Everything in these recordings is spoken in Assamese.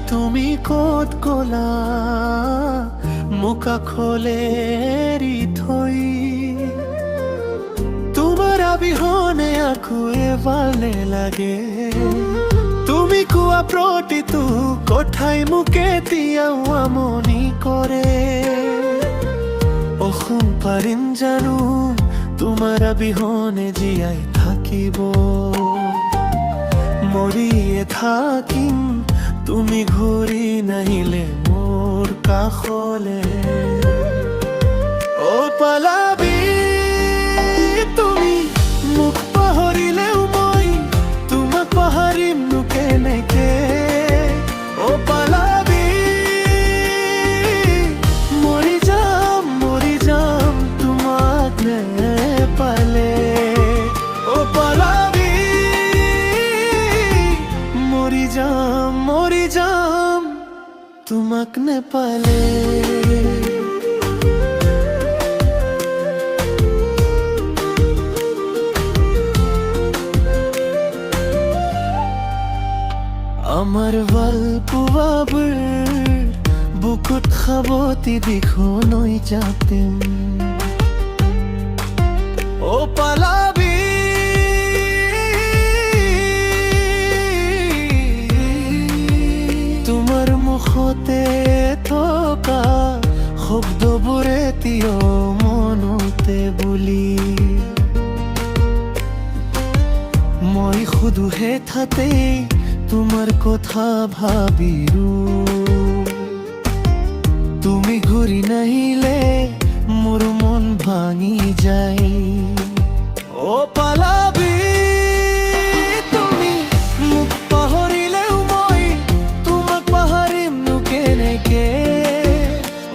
তুমি ক'ত গ'লা মুকা খোলেৰি থৈ তোমাৰ অবিহনে আকৌ এবালে লাগে তুমি কোৱা প্ৰতিটো কথাই মোক এতিয়াও আমনি কৰে অসম পাৰিম জানো তোমাৰ অবিহনে জীয়াই থাকিব মৰিয়ে থাকিম তুমি ঘূৰি নাহিলে মোৰ কাষলে অ পালাবি তুমি মোক পাহৰিলেও মই তোমাক পাহৰিমনো কেনেকে অ পালাবি মৰি যাম তোমাক নেপালে অ পালাবি মৰি যাম তোমাক নেপালে আমাৰ ভালপোৱাবোৰ বুকুত খাবতি দিখো নৈ যাতিম অ পালাবি তোমাৰ মুখতে থকা শব্দবোৰে এতিয়াও মনতে বুলি মই সুধোহে থাতে তোমাৰ কথা ভাবিৰো তুমি ঘূৰি নাহিলে মোৰ মন ভাঙি যায় অ পালাবি তুমি মোক পাহৰিলেও মই তোমাক পাহৰিমনো কেনেকে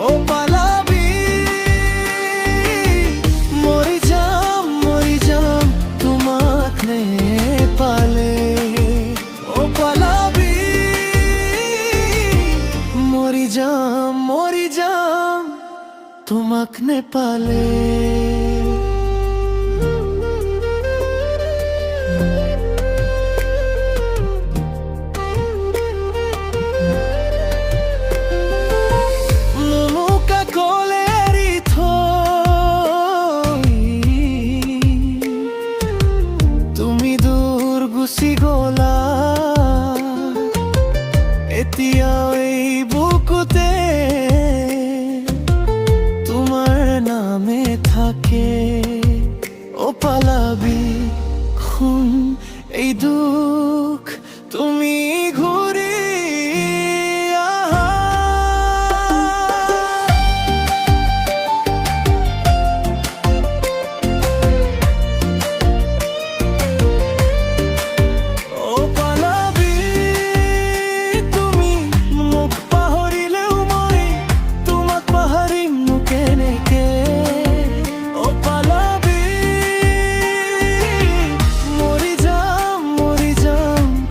অ পালাবি মৰি যাম তোমাক নেপালে মৰি যাম তোমাক নেপালে মুকা খোলেৰি থৈ তুমি দূৰ গুচি গ'লা এতিয়াও এই বুকুতে তোমাৰ নামে থাকে অ পালাবি শুন এই দুখ তুমি ঘূৰি আহা অ পালাবি তুমি মোক পাহৰিলেও মই তোমাক পাহৰিমনো কেনেকে অ পালাবি মৰি যাম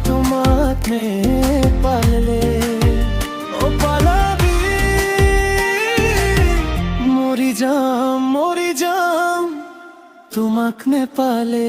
তোমাক নেপালে অ পালাবি মৰি যাম তোমাক নেপালে